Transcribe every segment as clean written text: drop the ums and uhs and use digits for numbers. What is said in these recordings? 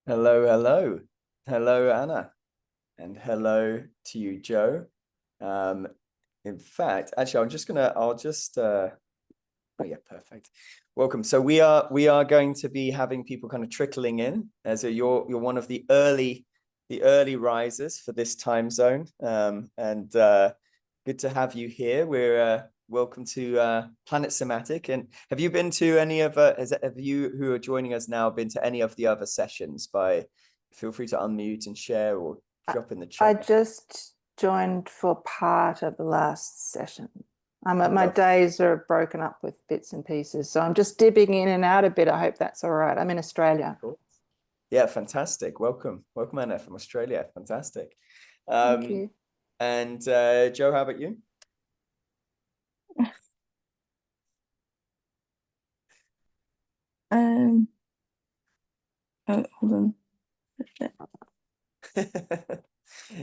Hello, hello. Hello, Anna. And hello to you, Joe. Um, in fact, actually, oh yeah, perfect. Welcome. So we are going to be having people kind of trickling in as you're one of the early risers for this time zone. And good to have you here. We're welcome to Planet Somatic. And have you been to any of have you who are joining us now been to any of the other sessions? Feel free to unmute and share or I drop in the I chat. just joined for part of the last session. My Love. days are broken up with bits and pieces, so I'm just dipping in and out a bit. I hope that's all right. I'm in Australia. Cool. Yeah, fantastic. Welcome, Anna from Australia. Fantastic. Thank Um, you. and Joe, how about you? Um, oh, hold on.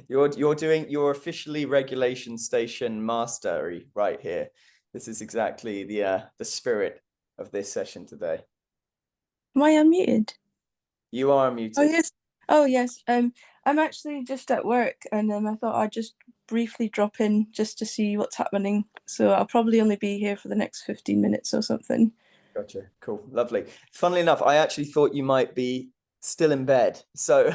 You're officially regulation station mastery right here. This is exactly the spirit of this session today. Am I unmuted? You are Oh muted. yes. Oh yes. I'm actually just at work, and I thought I'd just briefly drop in just to see what's happening. So I'll probably only be here for the next 15 minutes or something. Gotcha. Cool. Lovely. Funnily enough, I actually thought you might be still in bed. So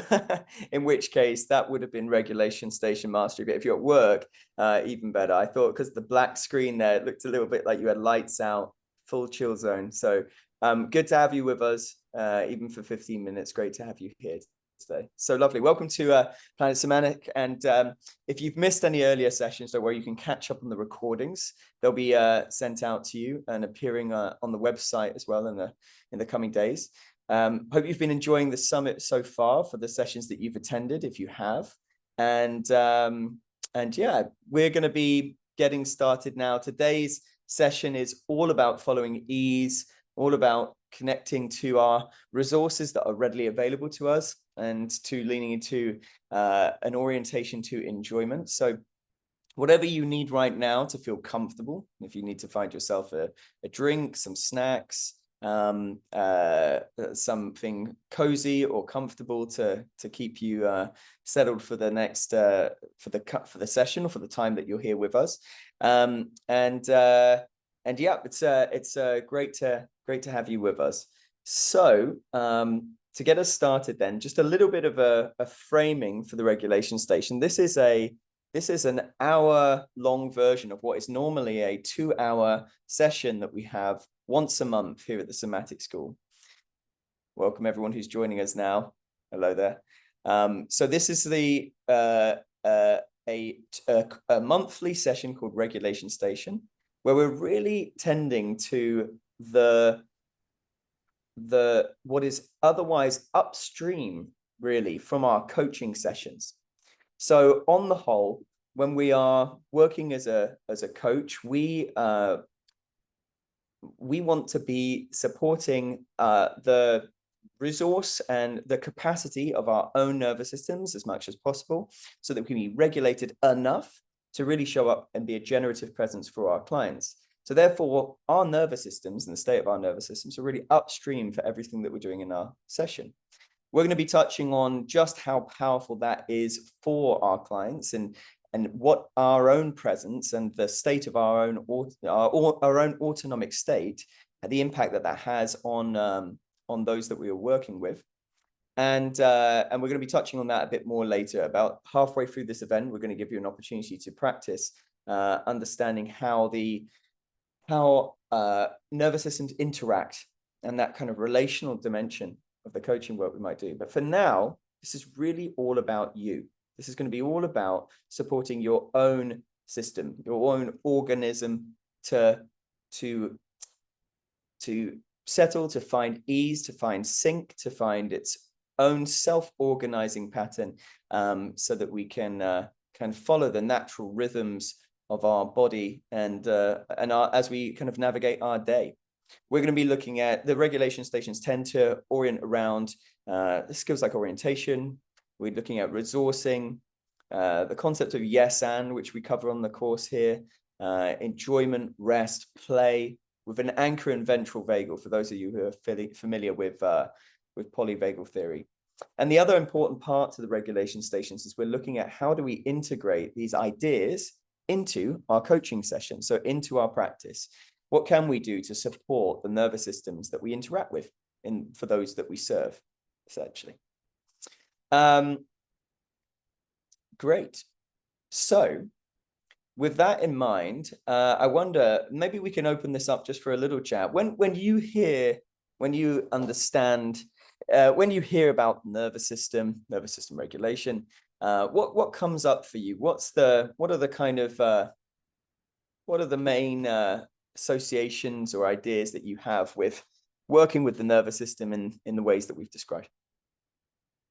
in which case that would have been regulation station mastery. But if you're at work, even better. I thought because the black screen there, it looked a little bit like you had lights out, full chill zone. So good to have you with us, even for 15 minutes. Great to have you here today. So lovely. Welcome to Planet Somatic. And if you've missed any earlier sessions, don't worry, you can catch up on the recordings. They'll be sent out to you and appearing on the website as well in the coming days. Hope you've been enjoying the summit so far for the sessions that you've attended, if you have. And yeah, we're going to be getting started now. Today's session is all about following ease, all about connecting to our resources that are readily available to us and to leaning into an orientation to enjoyment. So whatever you need right now to feel comfortable, if you need to find yourself a drink, some snacks, something cozy or comfortable to keep you settled for the next for the session or for the time that you're here with us. And yeah, it's great to have you with us. So to get us started, then just a little bit of a framing for the regulation station. This is an hour-long version of what is normally a 2-hour session that we have once a month here at the Somatic School. Welcome everyone who's joining us now. Hello there. So this is a monthly session called Regulation Station, where we're really tending to what is otherwise upstream, really, from our coaching sessions. So on the whole, when we are working as a coach, we want to be supporting the resource and the capacity of our own nervous systems as much as possible so that we can be regulated enough to really show up and be a generative presence for our clients. So therefore, our nervous systems and the state of our nervous systems are really upstream for everything that we're doing in our session. We're going to be touching on just how powerful that is for our clients and what our own presence and the state of our own autonomic state, the impact that has on those that we are working with. And we're going to be touching on that a bit more later. About halfway through this event, we're going to give you an opportunity to practice understanding how nervous systems interact and that kind of relational dimension of the coaching work we might do. But for now, this is really all about you. This is going to be all about supporting your own system, your own organism to settle, to find ease, to find sync, to find its own self-organizing pattern, so that we can follow the natural rhythms of our body and as we kind of navigate our day. We're going to be looking at the regulation stations tend to orient around skills like orientation. We're looking at resourcing, the concept of yes and, which we cover on the course here, enjoyment, rest, play, with an anchor in ventral vagal for those of you who are familiar with polyvagal theory. And the other important part to the regulation stations is we're looking at how do we integrate these ideas into our coaching session, so into our practice. What can we do to support the nervous systems that we interact with for those that we serve, essentially? Great. So with that in mind, I wonder, maybe we can open this up just for a little chat. When you hear about nervous system regulation, what comes up for you? What are the main associations or ideas that you have with working with the nervous system in the ways that we've described?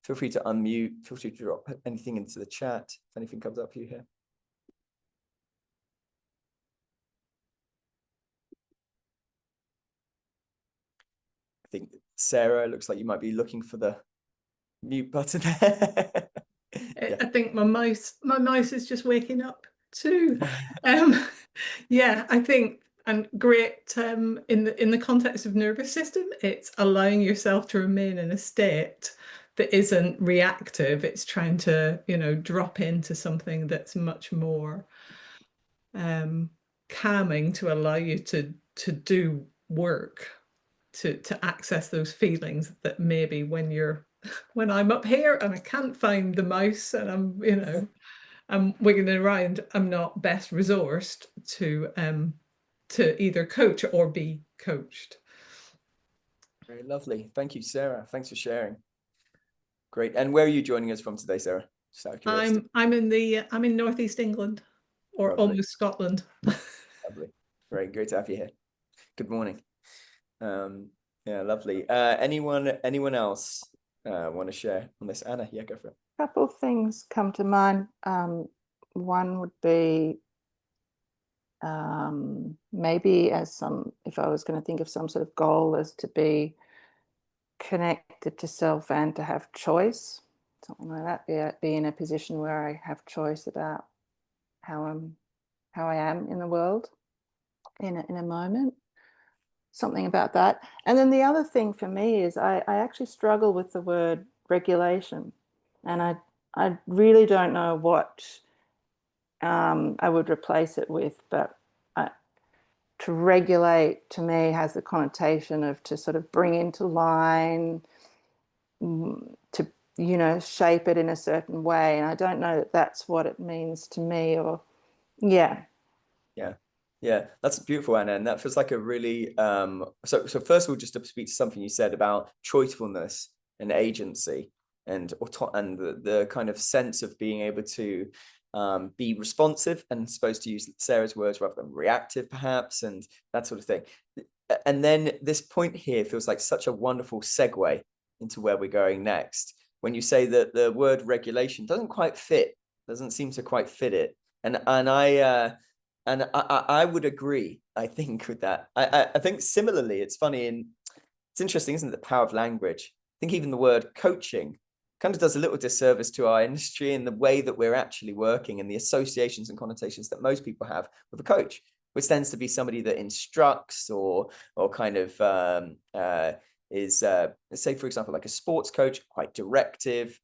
Feel free to unmute, feel free to drop anything into the chat if anything comes up for you here. I think Sarah, looks like you might be looking for the mute button. Yeah. I think my mouse is just waking up too. Yeah, I think, and great, in the context of nervous system, it's allowing yourself to remain in a state that isn't reactive. It's trying to, drop into something that's much more calming, to allow you to do work, to access those feelings that maybe when I'm up here and I can't find the mouse and I'm wiggling around, I'm not best resourced to either coach or be coached. Very lovely. Thank you, Sarah. Thanks for sharing. Great. And where are you joining us from today, Sarah? Just out of curiosity. I'm in Northeast England, or Lovely. almost Scotland. Lovely. Great to have you here. Good morning. Yeah, lovely. Anyone else want to share on this? Anna, yeah, go for it. A couple of things come to mind. One would be maybe if I was going to think of some sort of goal, as to be connected to self and to have choice, something like that. Be in a position where I have choice about how I am in the world in a moment. Something about that. And then the other thing for me is I actually struggle with the word regulation, and I really don't know what I would replace it with, but to regulate to me has the connotation of to sort of bring into line, to shape it in a certain way, and I don't know that that's what it means to me. Or Yeah, that's beautiful, Anna, and that feels like a really so first of all, just to speak to something you said about choicefulness and agency and the kind of sense of being able to be responsive, and supposed to use Sarah's words rather than reactive, perhaps, and that sort of thing. And then this point here feels like such a wonderful segue into where we're going next, when you say that the word regulation doesn't seem to quite fit it, and I would agree, I think, with that. I think similarly, it's funny, and it's interesting, isn't it, the power of language? I think even the word coaching kind of does a little disservice to our industry and the way that we're actually working, and the associations and connotations that most people have with a coach, which tends to be somebody that instructs or kind of is, say, for example, like a sports coach, quite directive,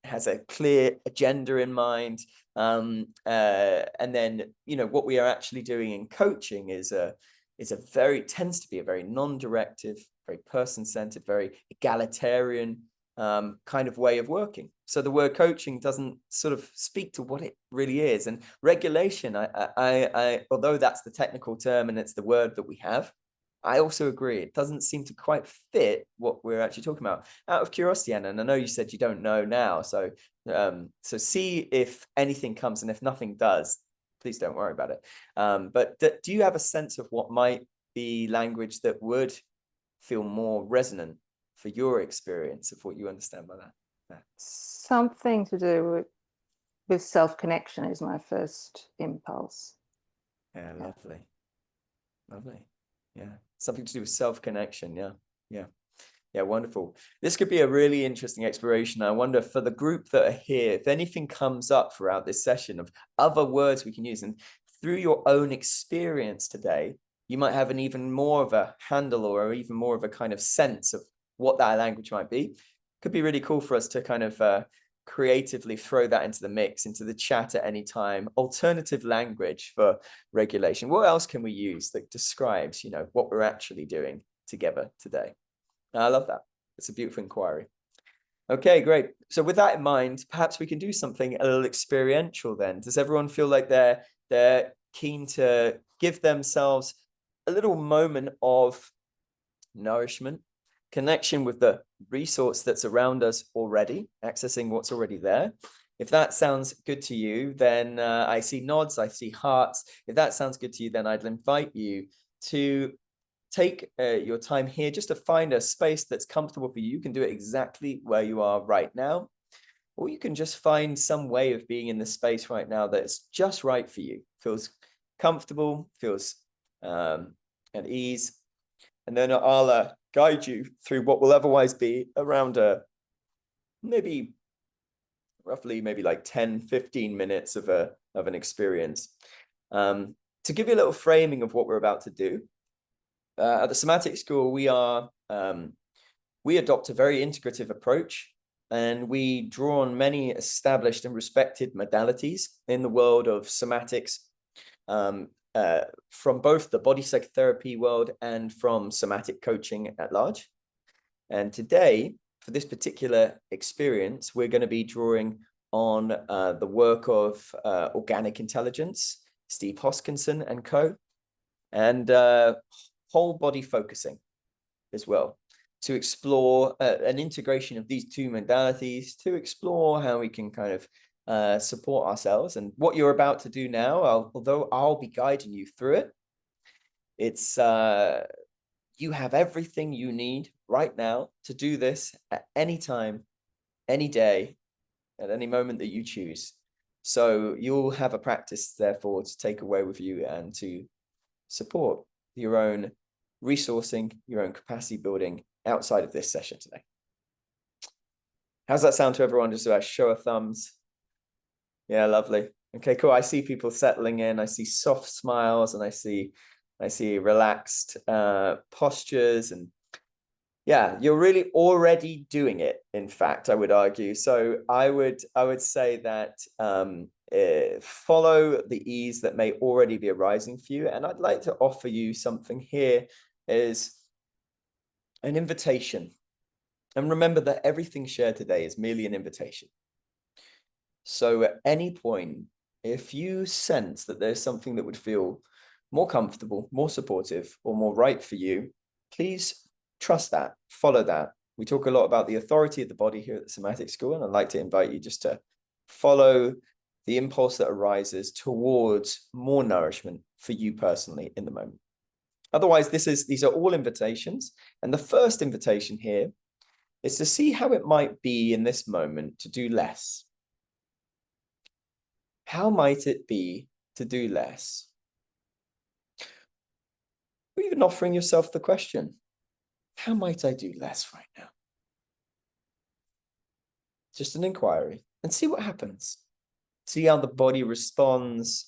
has a clear agenda in mind. And then, what we are actually doing in coaching tends to be a very non-directive, very person-centered, very egalitarian kind of way of working. So the word coaching doesn't sort of speak to what it really is. And regulation, I although that's the technical term and it's the word that we have, I also agree it doesn't seem to quite fit what we're actually talking about. Out of curiosity, Anna, and I know you said you don't know now, so see if anything comes, and if nothing does, please don't worry about it. But do you have a sense of what might be language that would feel more resonant for your experience of what you understand by that? Something to do with self-connection is my first impulse. Yeah, lovely. Yeah, something to do with self-connection. Yeah, wonderful. This could be a really interesting exploration. I wonder, for the group that are here, if anything comes up throughout this session of other words we can use, and through your own experience today, you might have an even more of a handle or even more of a kind of sense of what that language might be. could be really cool for us to kind of creatively throw that into the mix, into the chat at any time. Alternative language for regulation. What else can we use that describes, you know, what we're actually doing together today? I love that. It's a beautiful inquiry. Okay, great. So with that in mind, perhaps we can do something a little experiential then. Does everyone feel like they're keen to give themselves a little moment of nourishment, connection with the resource that's around us already, accessing what's already there? If that sounds good to you, then I see nods, I see hearts. If that sounds good to you, then I'd invite you to take your time here just to find a space that's comfortable for you. You can do it exactly where you are right now, or you can just find some way of being in the space right now that's just right for you, feels comfortable, feels at ease. And then I'll guide you through what will otherwise be around maybe like 10-15 minutes of an experience. To give you a little framing of what we're about to do, at the Somatic School, we adopt a very integrative approach, and we draw on many established and respected modalities in the world of somatics, from both the body psychotherapy world and from somatic coaching at large. And today, for this particular experience, we're going to be drawing on the work of organic intelligence, Steve Hoskinson and co, and whole body focusing as well, to explore an integration of these two modalities, to explore how we can kind of support ourselves. And what you're about to do now, although I'll be guiding you through it, it's you have everything you need right now to do this at any time, any day, at any moment that you choose. So you'll have a practice, therefore, to take away with you and to support your own resourcing, your own capacity building outside of this session today. How's that sound to everyone? Just a show of thumbs. Yeah, lovely. Okay, cool. I see people settling in. I see soft smiles, and I see relaxed postures, and yeah, you're really already doing it. In fact, I would argue. So I would say that follow the ease that may already be arising for you, and I'd like to offer you something here is an invitation. And remember that everything shared today is merely an invitation. So at any point, if you sense that there's something that would feel more comfortable, more supportive, or more right for you, please trust that, follow that. We talk a lot about the authority of the body here at the Somatic School, and I'd like to invite you just to follow the impulse that arises towards more nourishment for you personally in the moment. Otherwise, these are all invitations. And the first invitation here is to see how it might be in this moment to do less. How might it be to do less? Or even offering yourself the question, how might I do less right now? Just an inquiry, and see what happens. See how the body responds.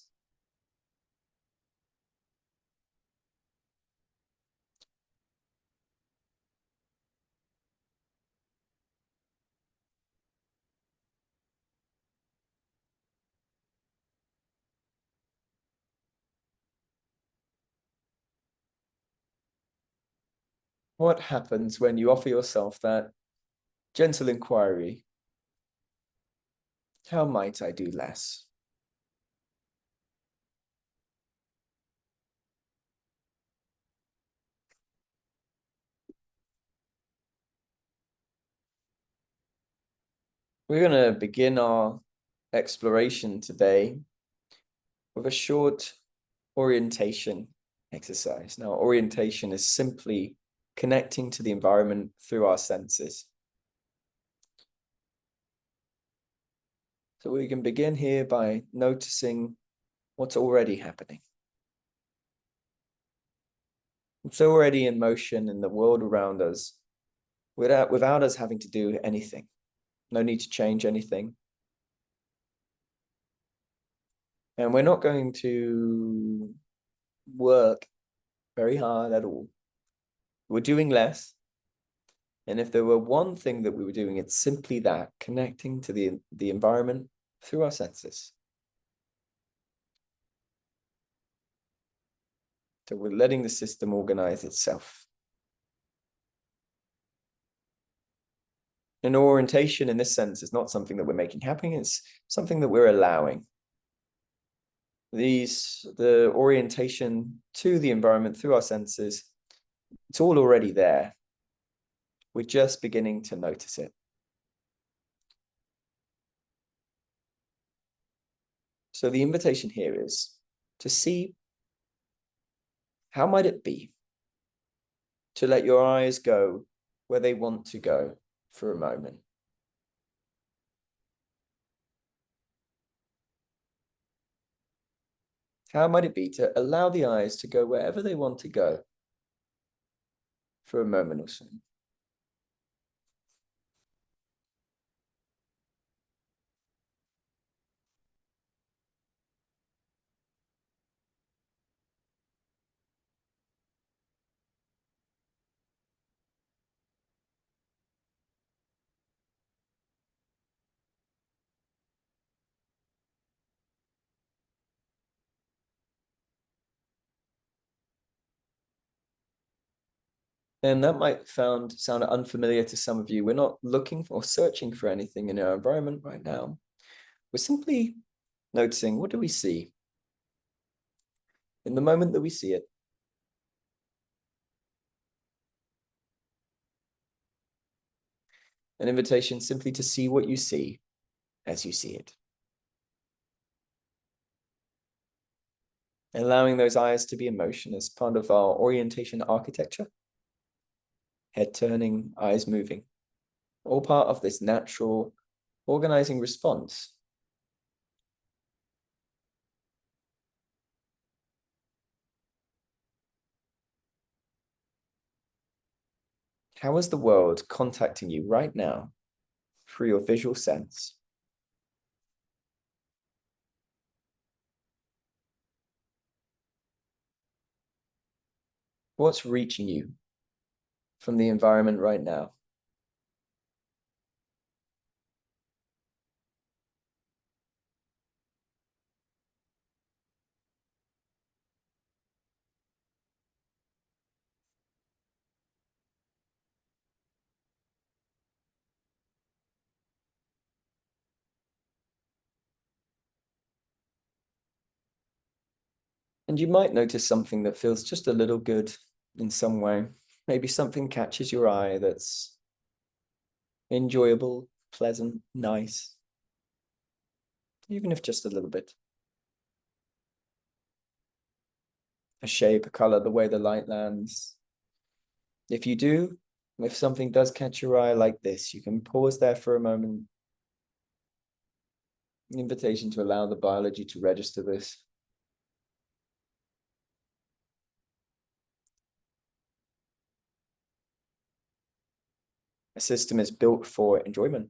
What happens when you offer yourself that gentle inquiry? How might I do less? We're going to begin our exploration today with a short orientation exercise. Now, orientation is simply connecting to the environment through our senses. So we can begin here by noticing what's already happening. It's already in motion in the world around us without us having to do anything. No need to change anything. And we're not going to work very hard at all. We're doing less. And if there were one thing that we were doing, it's simply that, connecting to the environment through our senses. So we're letting the system organize itself. And orientation in this sense is not something that we're making happen, it's something that we're allowing. The orientation to the environment through our senses, it's all already there. We're just beginning to notice it. So the invitation here is to see, how might it be to let your eyes go where they want to go for a moment? How might it be to allow the eyes to go wherever they want to go for a moment or so? And that might sound unfamiliar to some of you. We're not looking or searching for anything in our environment right now. We're simply noticing, what do we see? In the moment that we see it, an invitation simply to see what you see as you see it. Allowing those eyes to be in motion as part of our orientation architecture. Head turning, eyes moving, all part of this natural organizing response. How is the world contacting you right now through your visual sense? What's reaching you from the environment right now? And you might notice something that feels just a little good in some way. Maybe something catches your eye that's enjoyable, pleasant, nice, even if just a little bit. A shape, a color, the way the light lands. If you do, if something does catch your eye like this, you can pause there for a moment. An invitation to allow the biology to register this. A system is built for enjoyment.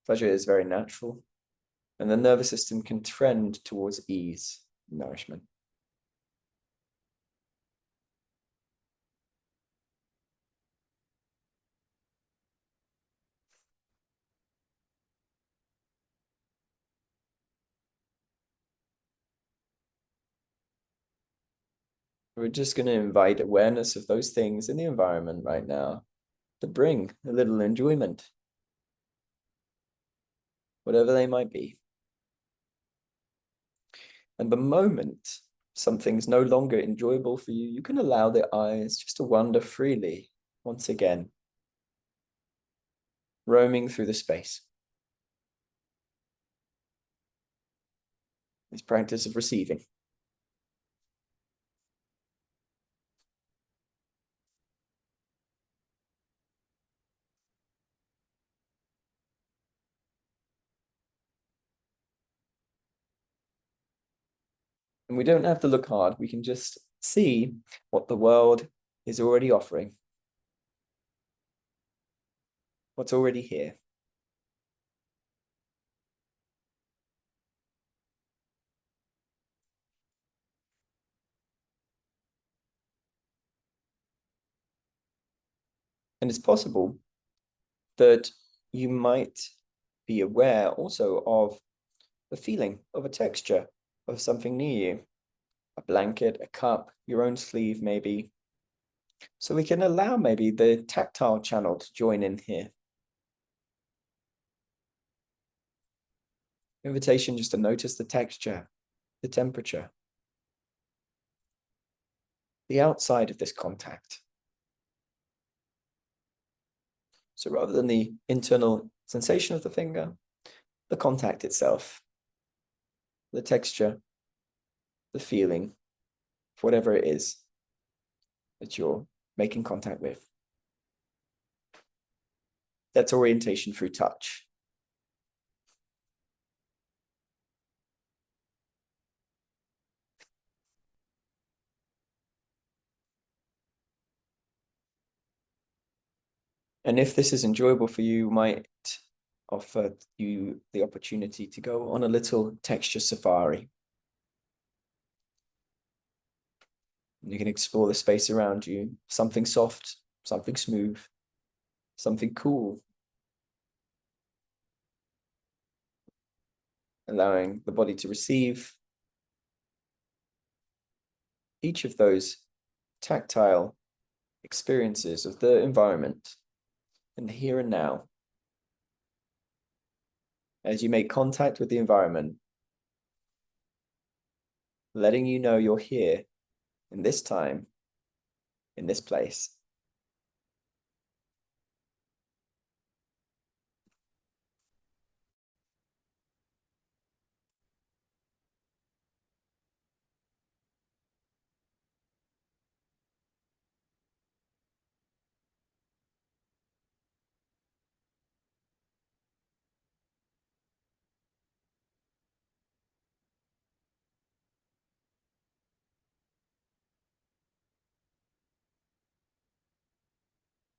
Pleasure is very natural, and the nervous system can trend towards ease, nourishment. We're just going to invite awareness of those things in the environment right now to bring a little enjoyment, whatever they might be. And the moment something's no longer enjoyable for you, you can allow the eyes just to wander freely once again, roaming through the space. This practice of receiving. And we don't have to look hard. We can just see what the world is already offering. What's already here. And it's possible that you might be aware also of the feeling of a texture of something near you, a blanket, a cup, your own sleeve maybe. So we can allow maybe the tactile channel to join in here. Invitation just to notice the texture, the temperature, the outside of this contact. So rather than the internal sensation of the finger, the contact itself, the texture, the feeling, whatever it is that you're making contact with. That's orientation through touch. And if this is enjoyable for you, might offer you the opportunity to go on a little texture safari. You can explore the space around you, something soft, something smooth, something cool. Allowing the body to receive each of those tactile experiences of the environment in the here and now. As you make contact with the environment, letting you know you're here in this time, in this place.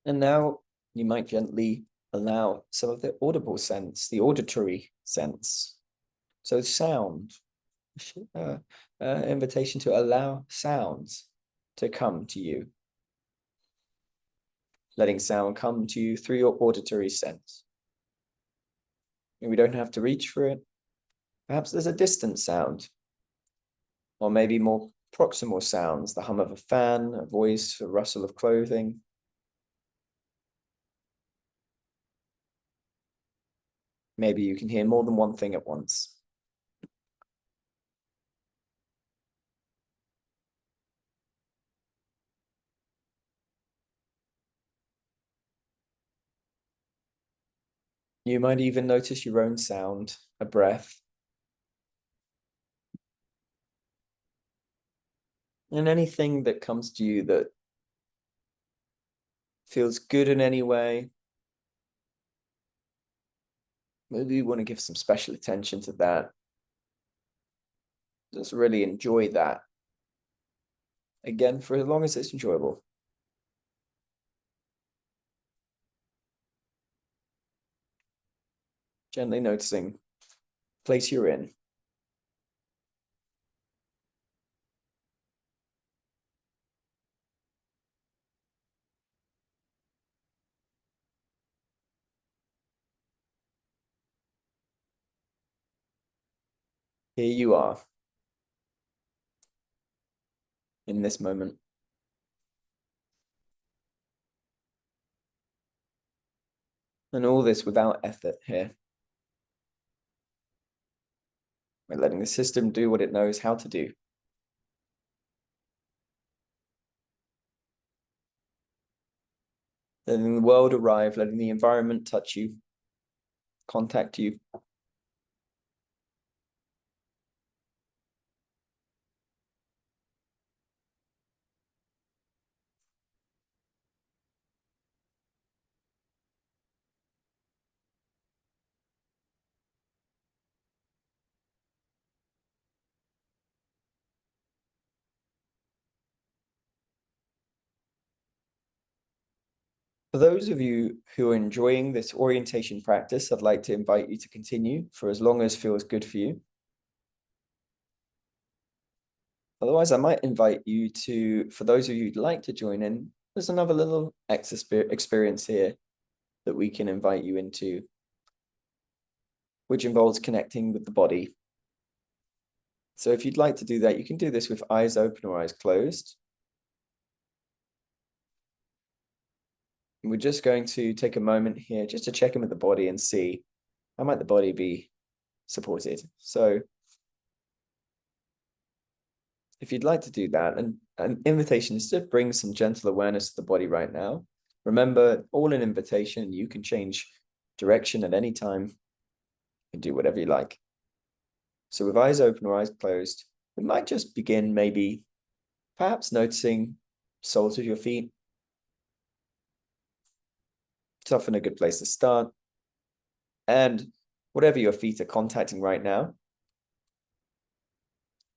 And now you might gently allow some of the audible sense, the auditory sense. So sound, invitation to allow sounds to come to you. Letting sound come to you through your auditory sense. And we don't have to reach for it. Perhaps there's a distant sound, or maybe more proximal sounds, the hum of a fan, a voice, a rustle of clothing. Maybe you can hear more than one thing at once. You might even notice your own sound, a breath. And anything that comes to you that feels good in any way. Maybe you want to give some special attention to that. Just really enjoy that. Again, for as long as it's enjoyable. Gently noticing the place you're in. Here you are. In this moment. And all this without effort here. We're letting the system do what it knows how to do. Letting the world arrive, letting the environment touch you, contact you. For those of you who are enjoying this orientation practice, I'd like to invite you to continue for as long as feels good for you. Otherwise, I might invite you to, for those of you who'd like to join in, there's another little experience here that we can invite you into, which involves connecting with the body. So if you'd like to do that, you can do this with eyes open or eyes closed. And we're just going to take a moment here just to check in with the body and see how might the body be supported. So if you'd like to do that, and an invitation is to bring some gentle awareness to the body right now. Remember, all an invitation, you can change direction at any time and do whatever you like. So with eyes open or eyes closed, we might just begin maybe perhaps noticing soles of your feet. It's often a good place to start. And whatever your feet are contacting right now.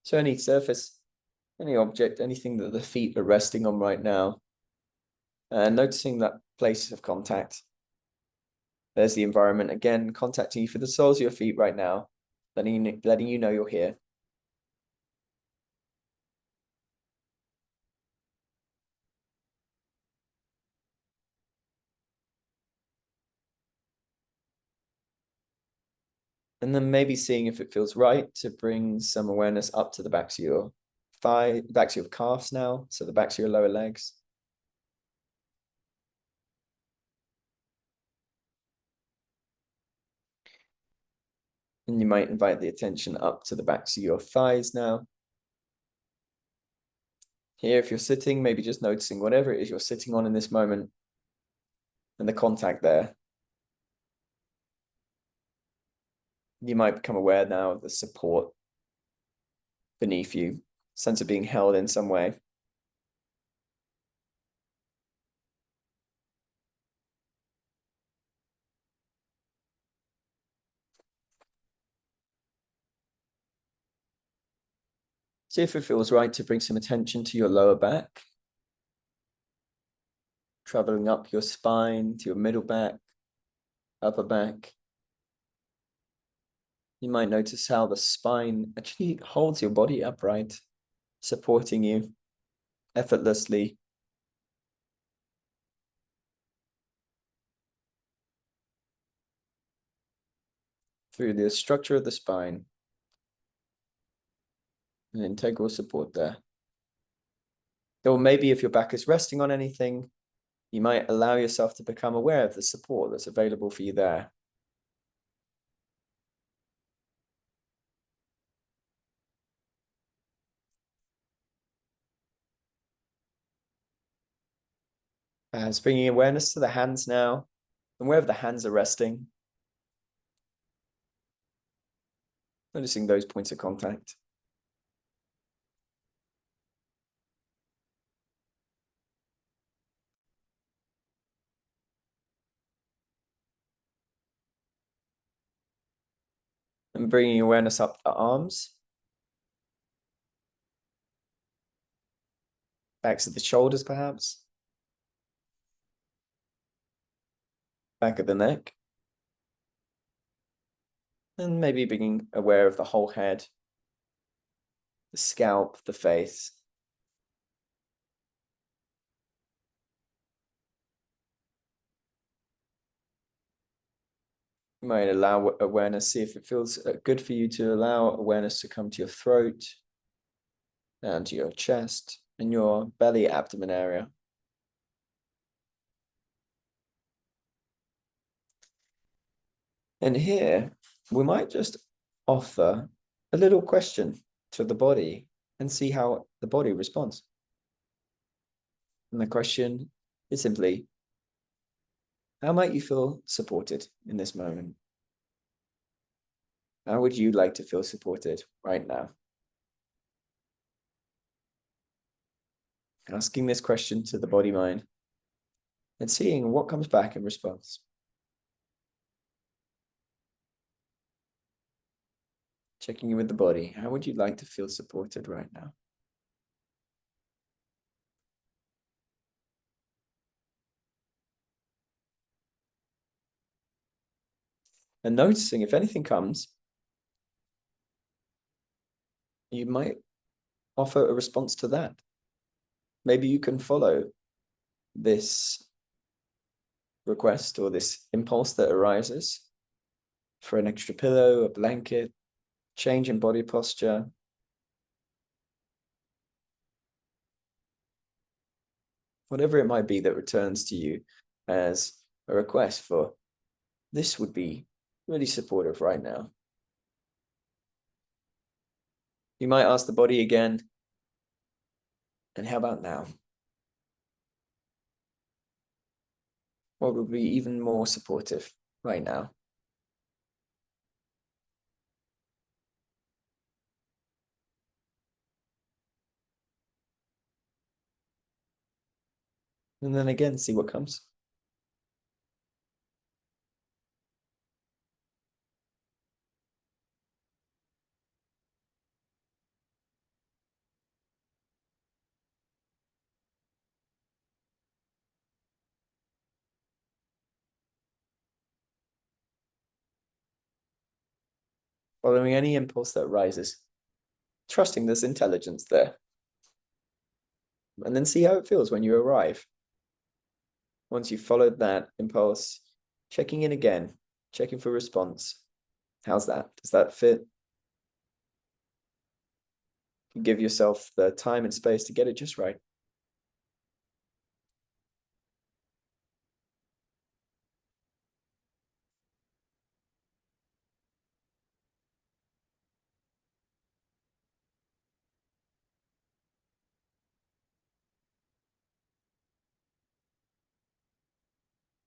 So any surface, any object, anything that the feet are resting on right now. And noticing that place of contact. There's the environment again, contacting you for the soles of your feet right now, letting you know you're here. And then maybe seeing if it feels right to bring some awareness up to the backs of your backs of your calves now, so the backs of your lower legs. And you might invite the attention up to the backs of your thighs now. Here, if you're sitting, maybe just noticing whatever it is you're sitting on in this moment and the contact there. You might become aware now of the support beneath you, sense of being held in some way. See if it feels right to bring some attention to your lower back, traveling up your spine to your middle back, upper back. You might notice how the spine actually holds your body upright, supporting you effortlessly. Through the structure of the spine, an integral support there. Or maybe if your back is resting on anything, you might allow yourself to become aware of the support that's available for you there. It's bringing awareness to the hands now, and wherever the hands are resting, noticing those points of contact. And bringing awareness up the arms, backs of the shoulders perhaps, back of the neck, and maybe being aware of the whole head, the scalp, the face. You might allow awareness, see if it feels good for you to allow awareness to come to your throat, down to your chest and your belly abdomen area. And here, we might just offer a little question to the body and see how the body responds. And the question is simply, how might you feel supported in this moment? How would you like to feel supported right now? Asking this question to the body mind and seeing what comes back in response. Checking in with the body. How would you like to feel supported right now? And noticing if anything comes, you might offer a response to that. Maybe you can follow this request or this impulse that arises for an extra pillow, a blanket, change in body posture. Whatever it might be that returns to you as a request for, this would be really supportive right now. You might ask the body again, and how about now? What would be even more supportive right now? And then again, see what comes. Following any impulse that rises, trusting there's intelligence there. And then see how it feels when you arrive. Once you've followed that impulse, checking in again, checking for response. How's that? Does that fit? Give yourself the time and space to get it just right.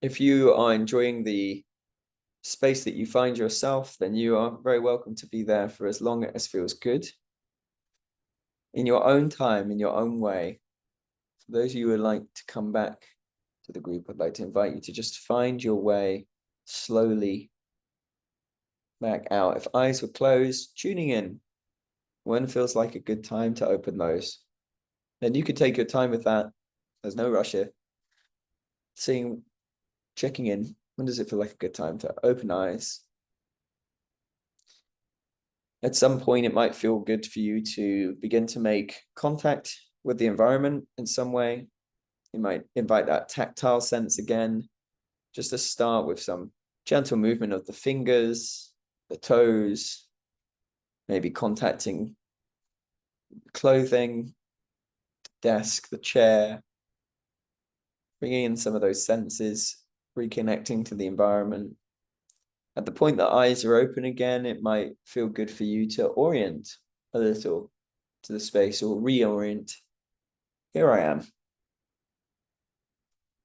If you are enjoying the space that you find yourself, then you are very welcome to be there for as long as feels good. In your own time, in your own way. For those of you who would like to come back to the group, I'd like to invite you to just find your way slowly back out. If eyes were closed, tuning in when it feels like a good time to open those. Then you could take your time with that. There's no rush here. Checking in. When does it feel like a good time to open eyes? At some point, it might feel good for you to begin to make contact with the environment in some way. You might invite that tactile sense again, just to start with some gentle movement of the fingers, the toes, maybe contacting clothing, desk, the chair, bringing in some of those senses, reconnecting to the environment. At the point that eyes are open again, it might feel good for you to orient a little to the space or reorient. Here I am.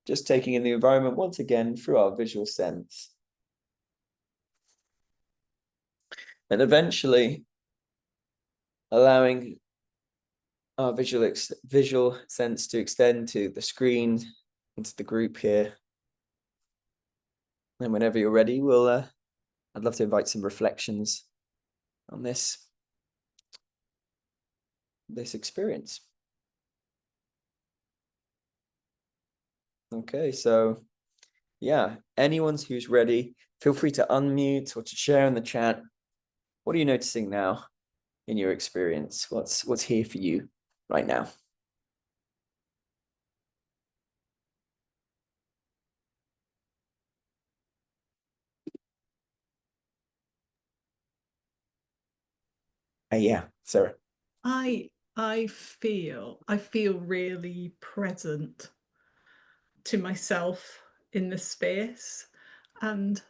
Just taking in the environment once again through our visual sense. And eventually allowing our visual sense to extend to the screen, into the group here. And whenever you're ready, I'd love to invite some reflections on this experience. Okay, so yeah, anyone who's ready, feel free to unmute or to share in the chat. What are you noticing now in your experience? What's here for you right now? Yeah, Sarah. I feel really present to myself in the space, and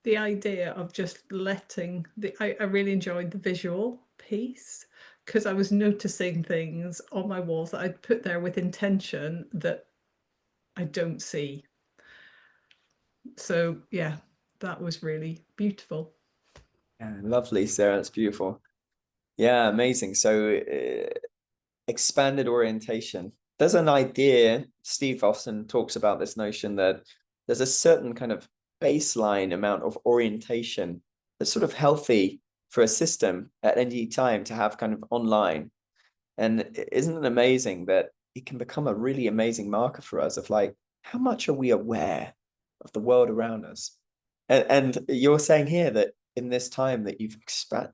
the idea of just letting I really enjoyed the visual piece, because I was noticing things on my walls that I'd put there with intention that I don't see. So yeah, that was really beautiful. Yeah, lovely, Sarah. That's beautiful. Yeah, amazing. So expanded orientation. There's an idea, Steve often talks about this notion that there's a certain kind of baseline amount of orientation that's sort of healthy for a system at any time to have kind of online. And isn't it amazing that it can become a really amazing marker for us of like, how much are we aware of the world around us? And you're saying here that in this time that you've expanded,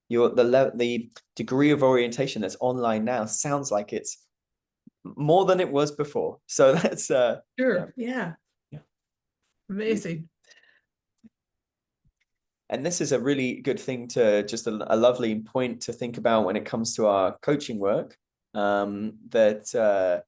the degree of orientation that's online now sounds like it's more than it was before. So that's Sure. Yeah. Yeah. Amazing. And this is a really good thing to just a lovely point to think about when it comes to our coaching work, that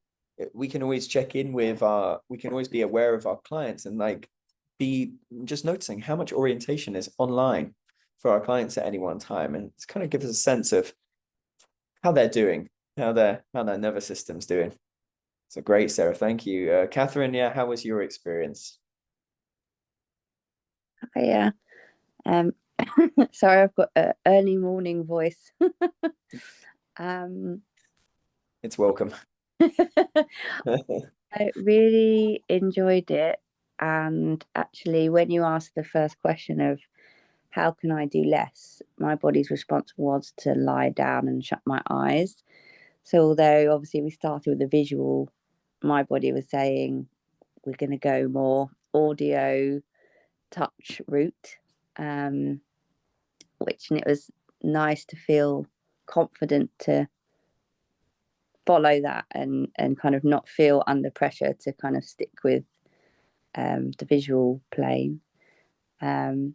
we can always check in with we can always be aware of our clients and like be just noticing how much orientation is online for our clients at any one time. And it's kind of gives us a sense of how they're doing, how their nervous system's doing. So great, Sarah. Thank you. Catherine, yeah, how was your experience? Yeah. Sorry, I've got an early morning voice. It's welcome. I really enjoyed it. And actually, when you asked the first question of how can I do less, my body's response was to lie down and shut my eyes. So although obviously we started with the visual, my body was saying we're going to go more audio touch route, and it was nice to feel confident to follow that and kind of not feel under pressure to kind of stick with the visual plane. And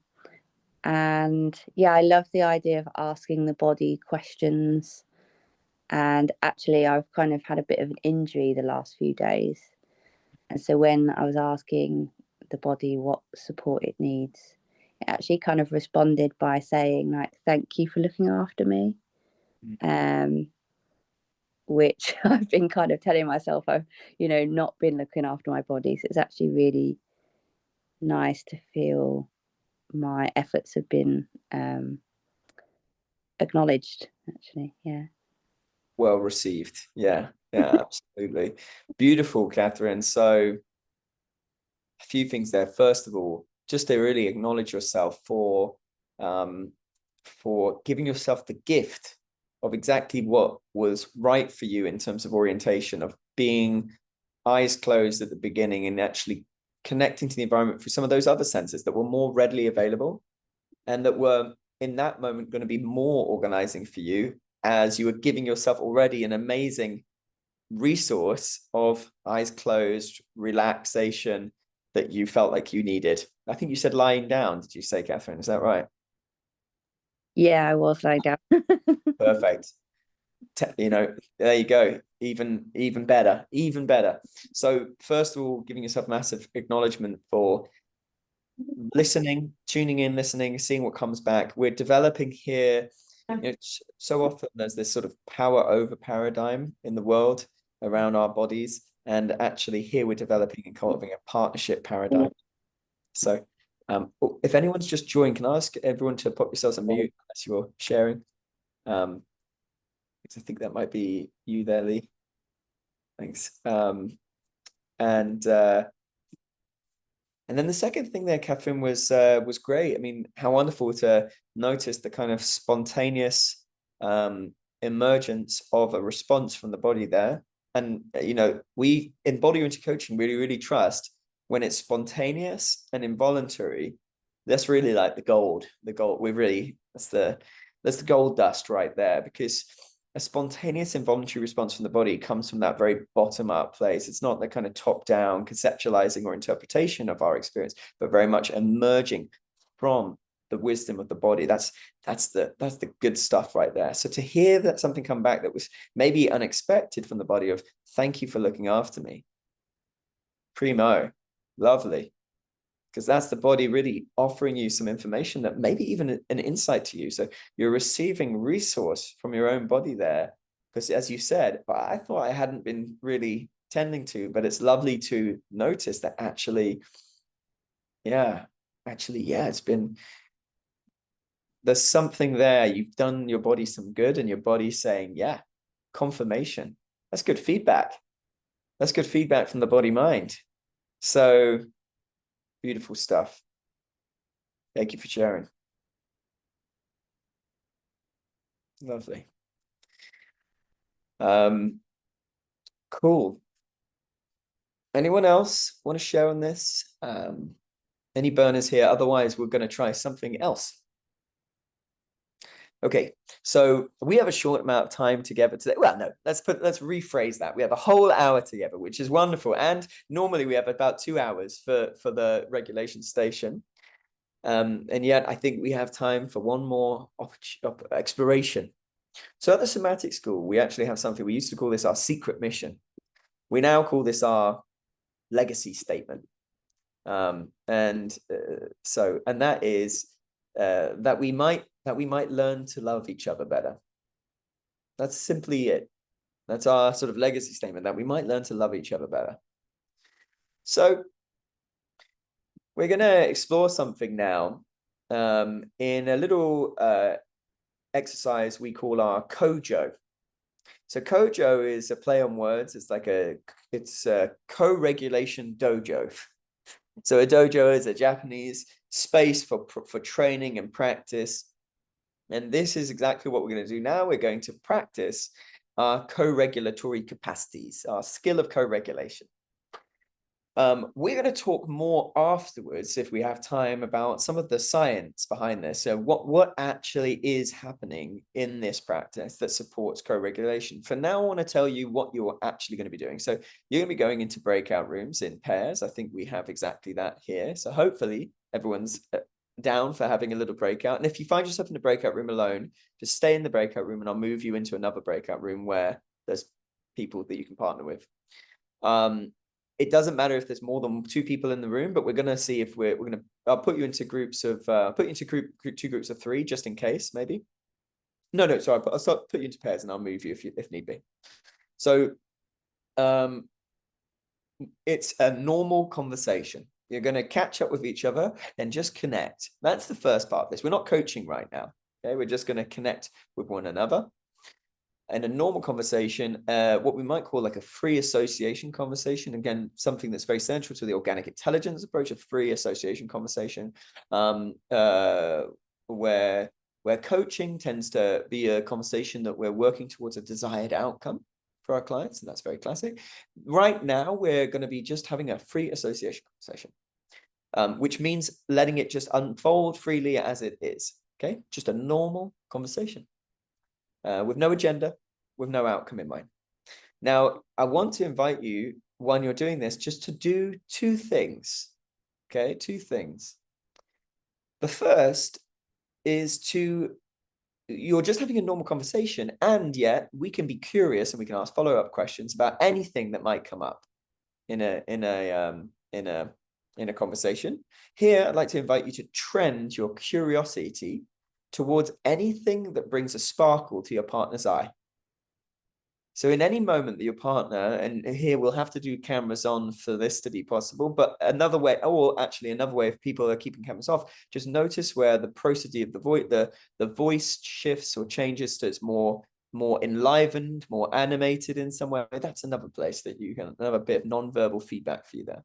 yeah, I love the idea of asking the body questions. And actually, I've kind of had a bit of an injury the last few days. And so when I was asking the body what support it needs, it actually kind of responded by saying, like, thank you for looking after me. Which I've been kind of telling myself I've, not been looking after my body. So it's actually really nice to feel my efforts have been acknowledged, actually. Yeah. Well received. Yeah, absolutely. Beautiful, Catherine. So a few things there. First of all, just to really acknowledge yourself for giving yourself the gift of exactly what was right for you in terms of orientation, of being eyes closed at the beginning and actually connecting to the environment through some of those other senses that were more readily available and that were in that moment going to be more organizing for you, as you were giving yourself already an amazing resource of eyes closed relaxation that you felt like you needed. I think you said lying down. Did you say, Catherine? Is that right? Yeah, I was lying down. Perfect. There you go. Even better. So first of all, giving yourself massive acknowledgement for listening, tuning in, listening, seeing what comes back. We're developing here. So often there's this sort of power over paradigm in the world around our bodies, and actually here we're developing and cultivating a partnership paradigm. So if anyone's just joined, can I ask everyone to pop yourselves on mute as you're sharing? Because I think that might be you there, Lee. Thanks. And then the second thing there, Catherine, was great. I mean, how wonderful to notice the kind of spontaneous emergence of a response from the body there. And, we in body-oriented coaching really, really trust when it's spontaneous and involuntary. That's really like the gold. That's the gold dust right there, because a spontaneous involuntary response from the body comes from that very bottom up place. It's not the kind of top down conceptualizing or interpretation of our experience, but very much emerging from the wisdom of the body. That's the good stuff right there. So to hear that something come back that was maybe unexpected from the body of thank you for looking after me. Primo, lovely. Because that's the body really offering you some information that maybe even an insight to you. So you're receiving resource from your own body there. Because as you said, I thought I hadn't been really tending to, but it's lovely to notice that actually, it's been, there's something there. You've done your body some good and your body's saying, yeah, confirmation. That's good feedback. That's good feedback from the body mind. So beautiful stuff. Thank you for sharing. Lovely. Cool. Anyone else want to share on this? Any burners here? Otherwise, we're going to try something else. Okay, so we have a short amount of time together today. Well, no, let's rephrase that. We have a whole hour together, which is wonderful. And normally we have about 2 hours for the regulation station. And yet I think we have time for one more exploration. So at the Somatic School, we actually have something, we used to call this our secret mission. We now call this our legacy statement. And that is that we might learn to love each other better. That's simply it. That's our sort of legacy statement, that we might learn to love each other better. So we're going to explore something now in a little exercise we call our Kojo. So Kojo is a play on words. It's like it's a co-regulation dojo. So a dojo is a Japanese space for training and practice. And this is exactly what we're going to do now. We're going to practice our co-regulatory capacities, our skill of co-regulation. We're going to talk more afterwards, if we have time, about some of the science behind this. So what actually is happening in this practice that supports co-regulation. For now, I want to tell you what you're actually going to be doing. So you're going to be going into breakout rooms in pairs. I think we have exactly that here. So hopefully everyone's down for having a little breakout. And if you find yourself in a breakout room alone, just stay in the breakout room and I'll move you into another breakout room where there's people that you can partner with. It doesn't matter if there's more than 2 people in the room, but we're going to see if I'll put you into groups of, put you into 2 groups of 3, just in case, maybe. No, sorry, I'll put you into pairs and I'll move you if need be. So it's a normal conversation. You're going to catch up with each other and just connect. That's the first part of this. We're not coaching right now. Okay, we're just going to connect with one another. In a normal conversation, what we might call like a free association conversation. Again, something that's very central to the organic intelligence approach, a free association conversation, where coaching tends to be a conversation that we're working towards a desired outcome for our clients, and that's very classic. Right now, we're going to be just having a free association conversation, which means letting it just unfold freely as it is. Okay, just a normal conversation. With no agenda, with no outcome in mind. Now, I want to invite you, when you're doing this, just to do 2 things, okay? 2 things. The first is you're just having a normal conversation, and yet we can be curious and we can ask follow-up questions about anything that might come up in a conversation. Here, I'd like to invite you to trend your curiosity towards anything that brings a sparkle to your partner's eye. So in any moment that your partner, and here we'll have to do cameras on for this to be possible, but another way, or actually another way, if people are keeping cameras off, just notice where the prosody of the voice shifts or changes to it's more enlivened, more animated in some way. That's another place that you can, another bit of non-verbal feedback for you there.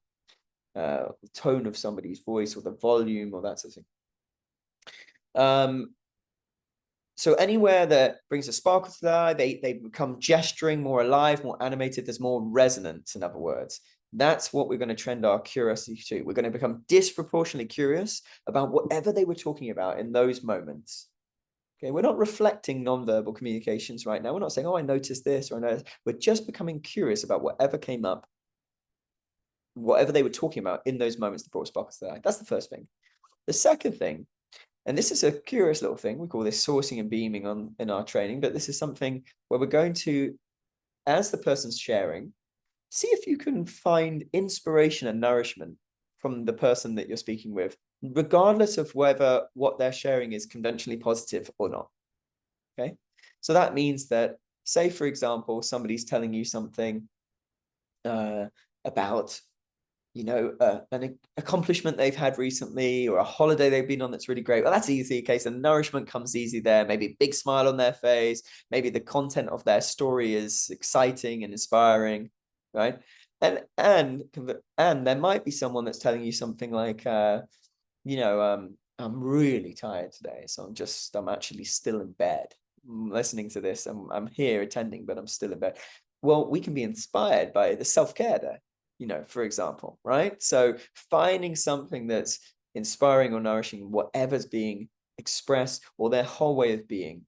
The tone of somebody's voice or the volume or that sort of thing. So anywhere that brings a sparkle to the eye, they become gesturing, more alive, more animated. There's more resonance, in other words. That's what we're going to trend our curiosity to. We're going to become disproportionately curious about whatever they were talking about in those moments. Okay, we're not reflecting nonverbal communications right now. We're not saying, oh, I noticed this or I noticed. We're just becoming curious about whatever came up, whatever they were talking about in those moments that brought sparkles to the eye. That's the first thing. The second thing, and this is a curious little thing, we call this sourcing and beaming in our training, but this is something where we're going to, as the person's sharing, see if you can find inspiration and nourishment from the person that you're speaking with, regardless of whether what they're sharing is conventionally positive or not. Okay, so that means that, say, for example, somebody's telling you something about, you know, an accomplishment they've had recently or a holiday they've been on that's really great. Well, that's easy. Okay, so nourishment comes easy there. Maybe a big smile on their face. Maybe the content of their story is exciting and inspiring, right? And there might be someone that's telling you something like, you know, I'm really tired today, so I'm actually still in bed. I'm listening to this. I'm here attending, but I'm still in bed. Well, we can be inspired by the self-care there, you know, for example, right? So finding something that's inspiring or nourishing, whatever's being express, or their whole way of being.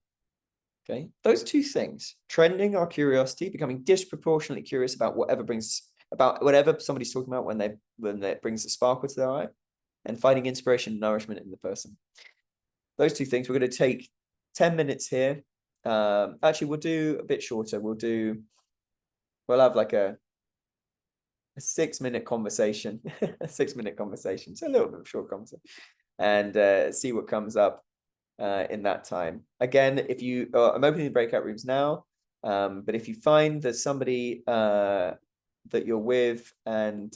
Okay, those two things, trending our curiosity, becoming disproportionately curious about whatever somebody's talking about when they brings a sparkle to their eye, and finding inspiration and nourishment in the person. Those two things. We're going to take 10 minutes here. Actually, we'll do a bit shorter. We'll have like a 6-minute conversation, a 6-minute conversation. So a little bit of short conversation, and see what comes up in that time. Again, if you, I'm opening the breakout rooms now, but if you find that somebody that you're with and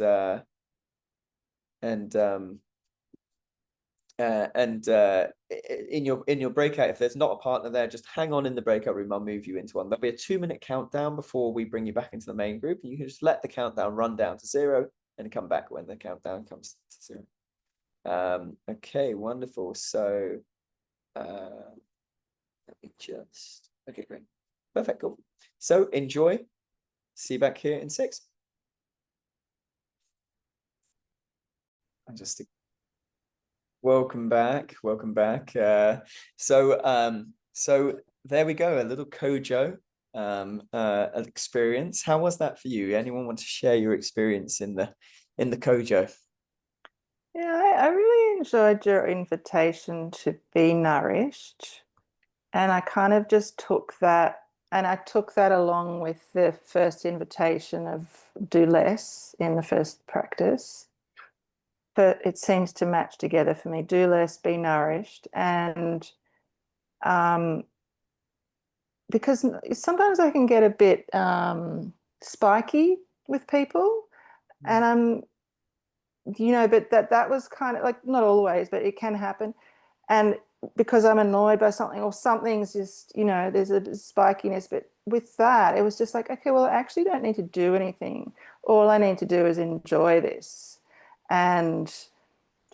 in your breakout, if there's not a partner there, just hang on in the breakout room. I'll move you into one. There'll be a 2-minute countdown before we bring you back into the main group, and you can just let the countdown run down to 0 and come back when the countdown comes to 0. Okay, wonderful. So let me just, okay, great, perfect, cool. So enjoy. See you back here in 6. I'm just welcome back. So there we go, a little Kojo experience. How was that for you? Anyone want to share your experience in the Kojo? Yeah, I really enjoyed your invitation to be nourished, and I kind of just took that, and I took that along with the first invitation of do less in the first practice. But it seems to match together for me. Do less, be nourished. And because sometimes I can get a bit spiky with people, and but that was kind of like, not always, but it can happen. And because I'm annoyed by something, or something's just, there's a spikiness. But with that, it was just like, okay, well, I actually don't need to do anything. All I need to do is enjoy this and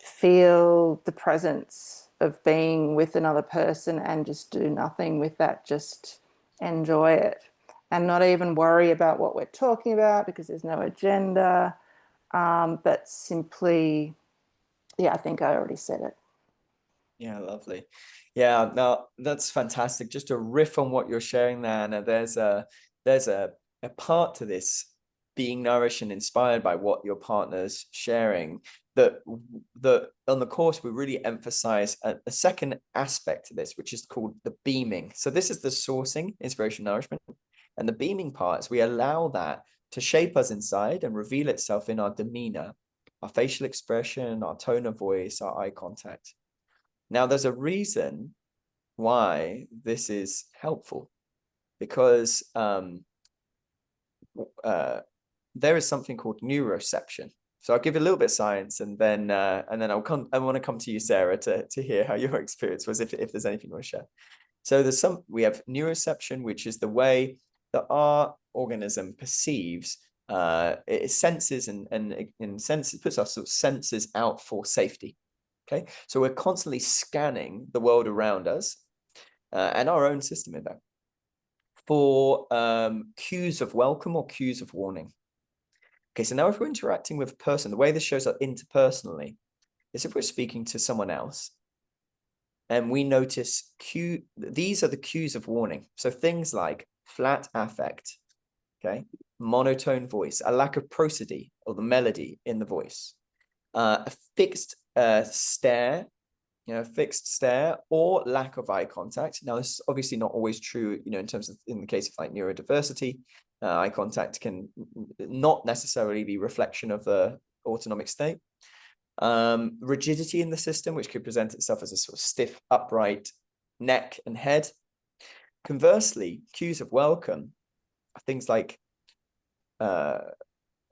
feel the presence of being with another person, and just do nothing with that, just enjoy it, and not even worry about what we're talking about because there's no agenda, but simply, I think I already said it. Yeah, lovely. Yeah, no, that's fantastic. Just to riff on what you're sharing there, Anna, there's a part to this, being nourished and inspired by what your partner's sharing, that on the course we really emphasize a second aspect to this, which is called the beaming. So this is the sourcing, inspiration, nourishment, and the beaming parts, we allow that to shape us inside and reveal itself in our demeanor, our facial expression, our tone of voice, our eye contact. Now, there's a reason why this is helpful, because there is something called neuroception. So I'll give you a little bit of science, and then I want to come to you, Sarah, to hear how your experience was, if there's anything you want to share. So we have neuroception, which is the way that our organism perceives, it senses and senses, puts our sort of senses out for safety. Okay, so we're constantly scanning the world around us and our own system in that for cues of welcome or cues of warning. Okay, so now if we're interacting with a person, the way this shows up interpersonally is if we're speaking to someone else and we notice these are the cues of warning. So things like flat affect, okay, monotone voice, a lack of prosody or the melody in the voice, a fixed stare, fixed stare, or lack of eye contact. Now, this is obviously not always true, in terms of, in the case of like neurodiversity, eye contact can not necessarily be reflection of the autonomic state. Rigidity in the system, which could present itself as a sort of stiff, upright neck and head. Conversely, cues of welcome are things like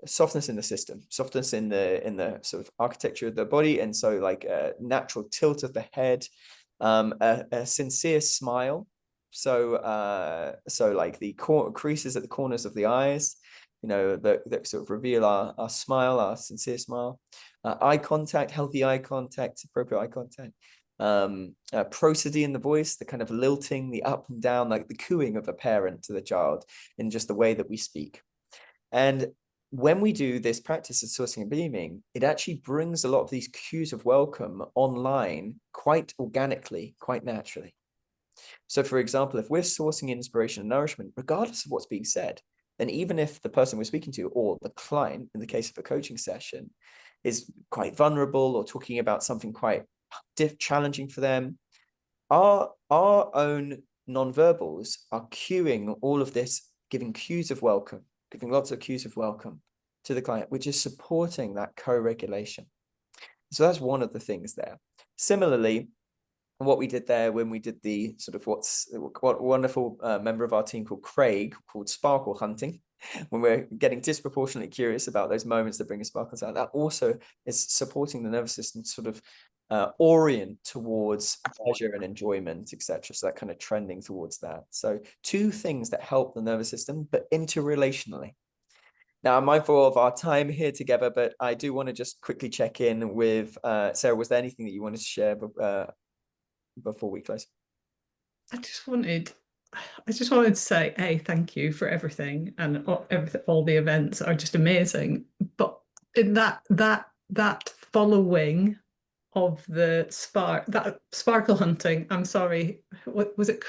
softness in the system, softness in the sort of architecture of the body, and so like a natural tilt of the head, a sincere smile, so like the creases at the corners of the eyes, that sort of reveal our smile, our sincere smile, eye contact, healthy eye contact, appropriate eye contact, prosody in the voice, the kind of lilting, the up and down, like the cooing of a parent to the child in just the way that we speak. And when we do this practice of sourcing and beaming, it actually brings a lot of these cues of welcome online quite organically, quite naturally. So for example, if we're sourcing inspiration and nourishment, regardless of what's being said, then even if the person we're speaking to or the client, in the case of a coaching session, is quite vulnerable or talking about something quite challenging for them, our own nonverbals are cueing all of this, giving cues of welcome, giving lots of cues of welcome to the client, which is supporting that co-regulation. So that's one of the things there. Similarly, what we did there when we did the sort of what wonderful member of our team called Craig called sparkle hunting, when we're getting disproportionately curious about those moments that bring sparkles out, that also is supporting the nervous system sort of orient towards pleasure and enjoyment, etc. So that kind of trending towards that. So two things that help the nervous system, but interrelationally. Now, I'm mindful of our time here together, but I do want to just quickly check in with Sarah. Was there anything that you wanted to share before we close? I just wanted to say, thank you for everything, and all the events are just amazing. But in that following of the sparkle hunting, I'm sorry, what was it?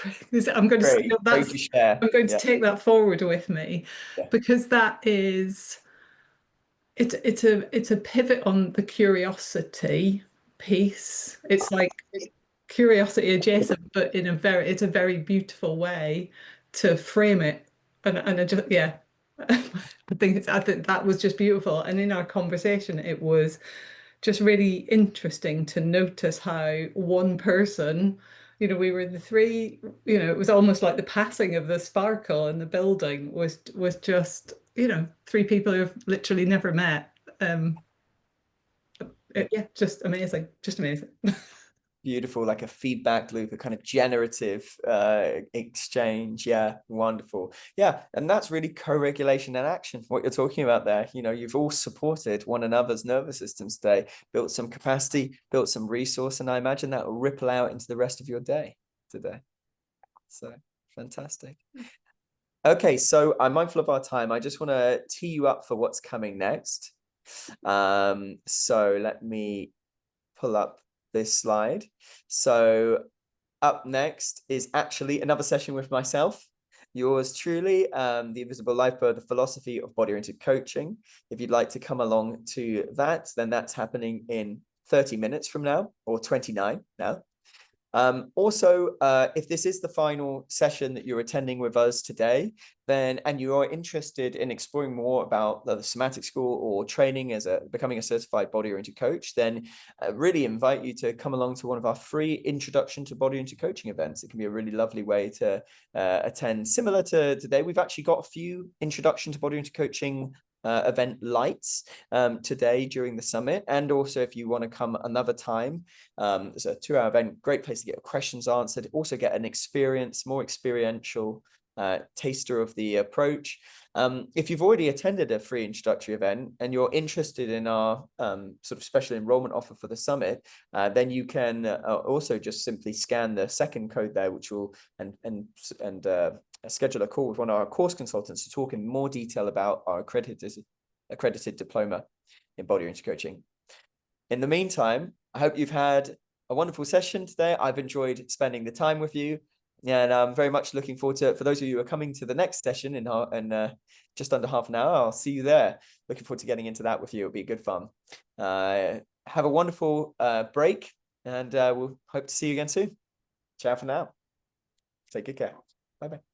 I'm going to take that forward with me, because that is it's a pivot on the curiosity piece. It's like curiosity adjacent, but in it's a very beautiful way to frame it. And I just, I think that was just beautiful. And in our conversation, it was just really interesting to notice how one person, we were the three, it was almost like the passing of the sparkle in the building was just, three people who've literally never met. Just amazing, just amazing. Beautiful, like a feedback loop, a kind of generative exchange. Yeah, wonderful. Yeah, and that's really co-regulation and action, what you're talking about there. You've all supported one another's nervous systems today, built some capacity, built some resource, and I imagine that will ripple out into the rest of your day today. So fantastic. Okay, so I'm mindful of our time. I just want to tee you up for what's coming next. So let me pull up this slide. So up next is actually another session with myself, yours truly, the Invisible Lifeboat, the philosophy of body-oriented coaching. If you'd like to come along to that, then that's happening in 30 minutes from now, or 29 now. Also, if this is the final session that you're attending with us today, and you are interested in exploring more about the Somatic School or training as becoming a certified body-oriented coach, then I really invite you to come along to one of our free introduction to body-oriented coaching events. It can be a really lovely way to attend. Similar to today, we've actually got a few introduction to body-oriented coaching event lights today during the summit, and also if you want to come another time, it's a 2-hour event, great place to get your questions answered, also get an more experiential taster of the approach. If you've already attended a free introductory event and you're interested in our sort of special enrollment offer for the summit, then you can also just simply scan the second code there, which will schedule a call with one of our course consultants to talk in more detail about our accredited diploma in body-oriented coaching. In the meantime, I hope you've had a wonderful session today. I've enjoyed spending the time with you, and I'm very much looking forward to, for those of you who are coming to the next session in just under half an hour, I'll see you there. Looking forward to getting into that with you. It'll be good fun. Have a wonderful break, and we'll hope to see you again soon. Ciao for now. Take good care. Bye-bye.